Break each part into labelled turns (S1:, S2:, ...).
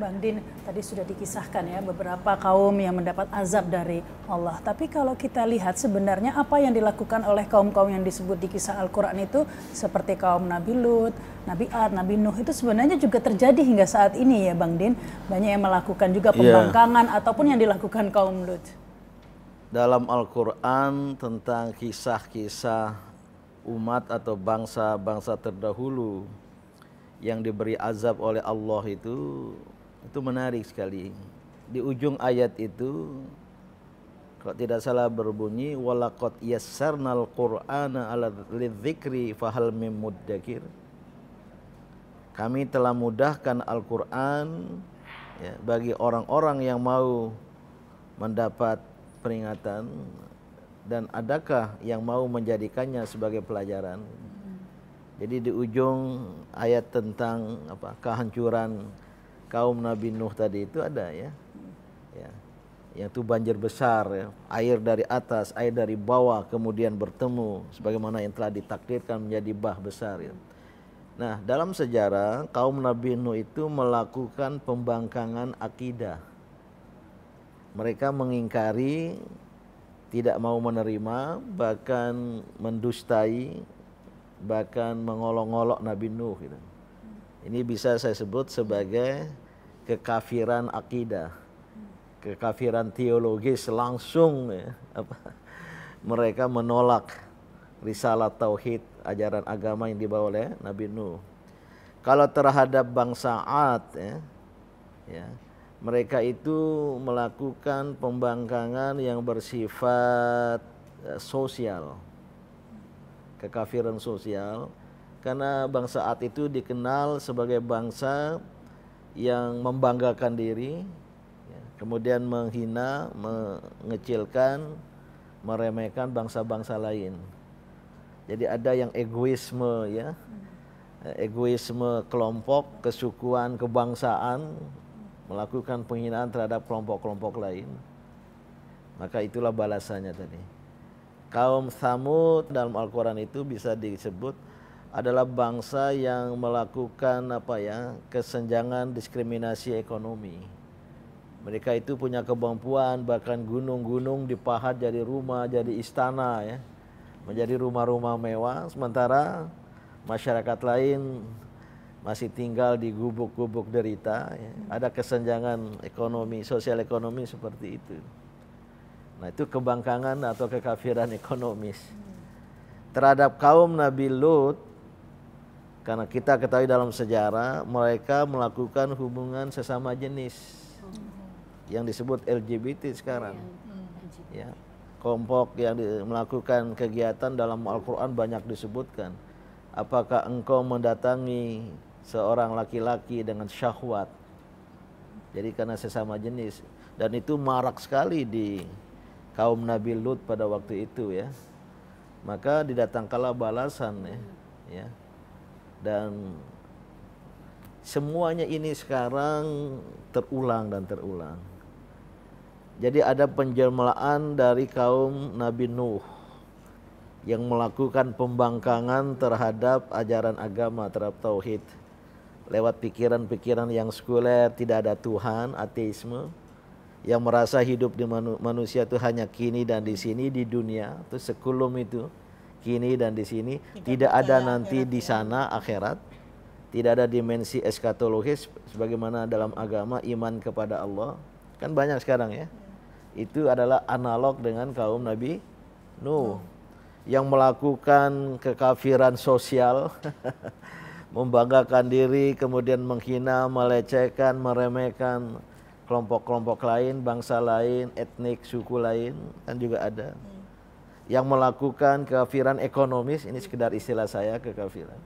S1: Bang Din, tadi sudah dikisahkan ya beberapa kaum yang mendapat azab dari Allah. Tapi kalau kita lihat sebenarnya apa yang dilakukan oleh kaum-kaum yang disebut di kisah Al-Quran itu seperti kaum Nabi Lut, Nabi Ad, Nabi Nuh itu sebenarnya juga terjadi hingga saat ini ya Bang Din. Banyak yang melakukan juga pembangkangan ataupun yang dilakukan kaum Lut.
S2: Dalam Al-Quran tentang kisah-kisah umat atau bangsa-bangsa terdahulu yang diberi azab oleh Allah itu menarik sekali. Di ujung ayat itu kalau tidak salah berbunyi walaqad yassarnal qur'ana 'ala lidzikri fahal mim muddakir. Kami telah mudahkan Al-Qur'an ya, bagi orang-orang yang mau mendapat peringatan, dan adakah yang mau menjadikannya sebagai pelajaran. Jadi di ujung ayat tentang kehancuran kaum Nabi Nuh tadi itu ada ya, yang itu banjir besar ya, air dari atas, air dari bawah kemudian bertemu sebagaimana yang telah ditakdirkan menjadi bah besar ya. Nah, dalam sejarah kaum Nabi Nuh itu melakukan pembangkangan akidah. Mereka mengingkari, tidak mau menerima, bahkan mendustai, bahkan mengolok-olok Nabi Nuh gitu. Ini bisa saya sebut sebagai kekafiran akidah, kekafiran teologis langsung ya, mereka menolak risalah tauhid, ajaran agama yang dibawa oleh Nabi Nuh. Kalau terhadap bangsa Ad ya, mereka itu melakukan pembangkangan yang bersifat sosial, kekafiran sosial, karena bangsa Ad itu dikenal sebagai bangsa yang membanggakan diri, kemudian menghina, mengecilkan, meremehkan bangsa-bangsa lain. Jadi ada yang egoisme ya, egoisme kelompok, kesukuan, kebangsaan, melakukan penghinaan terhadap kelompok-kelompok lain. Maka itulah balasannya tadi. Kaum Tsamud dalam Al-Quran itu bisa disebut adalah bangsa yang melakukan kesenjangan diskriminasi ekonomi. Mereka itu punya kemampuan, bahkan gunung-gunung dipahat jadi rumah, jadi istana ya, menjadi rumah-rumah mewah, sementara masyarakat lain masih tinggal di gubuk-gubuk derita ya. Ada kesenjangan ekonomi, sosial ekonomi seperti itu. Nah, itu kebangkangan atau kekafiran ekonomis. Terhadap kaum Nabi Lut, karena kita ketahui dalam sejarah mereka melakukan hubungan sesama jenis yang disebut LGBT sekarang ya. Kelompok yang melakukan kegiatan dalam Al-Quran banyak disebutkan. Apakah engkau mendatangi seorang laki-laki dengan syahwat, jadi karena sesama jenis, dan itu marak sekali di kaum Nabi Lut pada waktu itu ya. Maka didatangkanlah balasan ya. Dan semuanya ini sekarang terulang dan terulang. Jadi ada penjelmaan dari kaum Nabi Nuh yang melakukan pembangkangan terhadap ajaran agama, terhadap tauhid, lewat pikiran-pikiran yang sekuler, tidak ada Tuhan, ateisme, yang merasa hidup di manusia itu hanya kini dan di sini di dunia, itu sekulum itu kini dan di sini, tidak ada nanti di sana akhirat, tidak ada dimensi eskatologis sebagaimana dalam agama iman kepada Allah. Kan banyak sekarang ya. Itu adalah analog dengan kaum Nabi Nuh yang melakukan kekafiran sosial, membanggakan diri, kemudian menghina, melecehkan, meremehkan kelompok-kelompok lain, bangsa lain, etnik, suku lain, kan juga ada. Yang melakukan kekafiran ekonomis, ini sekedar istilah saya, kekafiran.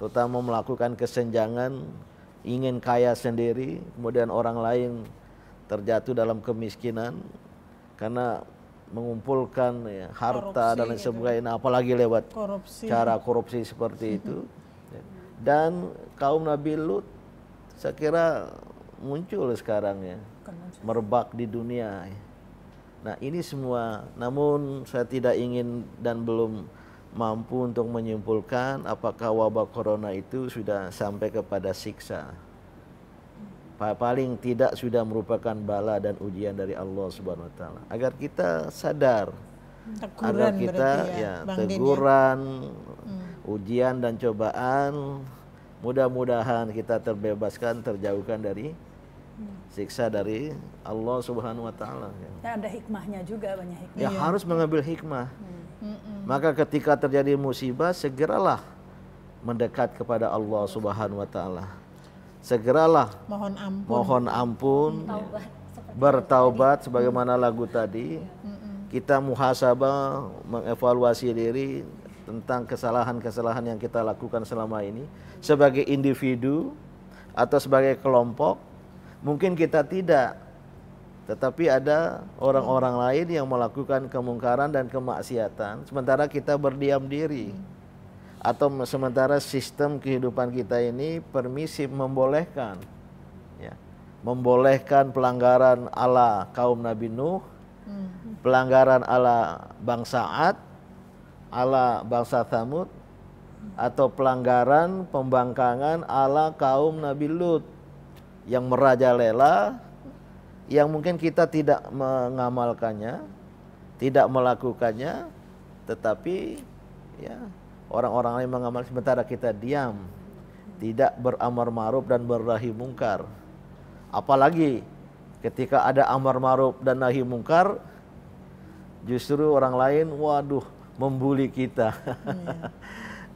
S2: Terutama melakukan kesenjangan, ingin kaya sendiri, kemudian orang lain terjatuh dalam kemiskinan karena mengumpulkan harta dan lain sebagainya, apalagi lewat cara korupsi seperti itu. Dan kaum Nabi Lut saya kira muncul sekarang ya, merebak di dunia. Nah ini semua, namun saya tidak ingin dan belum mampu untuk menyimpulkan apakah wabah corona itu sudah sampai kepada siksa. paling tidak sudah merupakan bala dan ujian dari Allah Subhanahu wa taala. Agar kita sadar, agar kita teguran, ujian dan cobaan, mudah-mudahan kita terbebaskan, terjauhkan dari siksa dari Allah Subhanahu wa taala.
S1: Ya, ada hikmahnya juga, banyak hikmah.
S2: Ya, harus mengambil hikmah. Maka ketika terjadi musibah, segeralah mendekat kepada Allah Subhanahu wa taala. Segeralah mohon ampun, bertaubat sebagaimana lagu tadi. Kita muhasabah, mengevaluasi diri tentang kesalahan-kesalahan yang kita lakukan selama ini sebagai individu atau sebagai kelompok. Mungkin kita tidak, tetapi ada orang-orang lain yang melakukan kemungkaran dan kemaksiatan sementara kita berdiam diri. Atau sementara sistem kehidupan kita ini permisif, membolehkan, ya, membolehkan pelanggaran ala kaum Nabi Nuh, pelanggaran ala bangsa Ad, ala bangsa Thamud, atau pelanggaran pembangkangan ala kaum Nabi Lut yang merajalela, yang mungkin kita tidak mengamalkannya, tidak melakukannya, tetapi ya orang-orang lain mengamal sementara kita diam, tidak beramar ma'ruf dan bernahi mungkar. Apalagi ketika ada amar ma'ruf dan nahi mungkar, justru orang lain waduh membuli kita.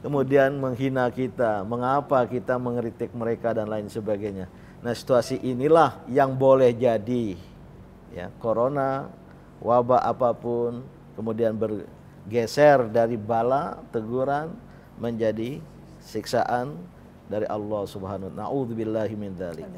S2: Kemudian menghina kita, mengapa kita mengkritik mereka dan lain sebagainya. Nah, situasi inilah yang boleh jadi, ya, corona, wabah apapun, kemudian bergeser dari bala, teguran, menjadi siksaan dari Allah Subhanahu wa ta'ala. Na'udzubillahi min dzalik.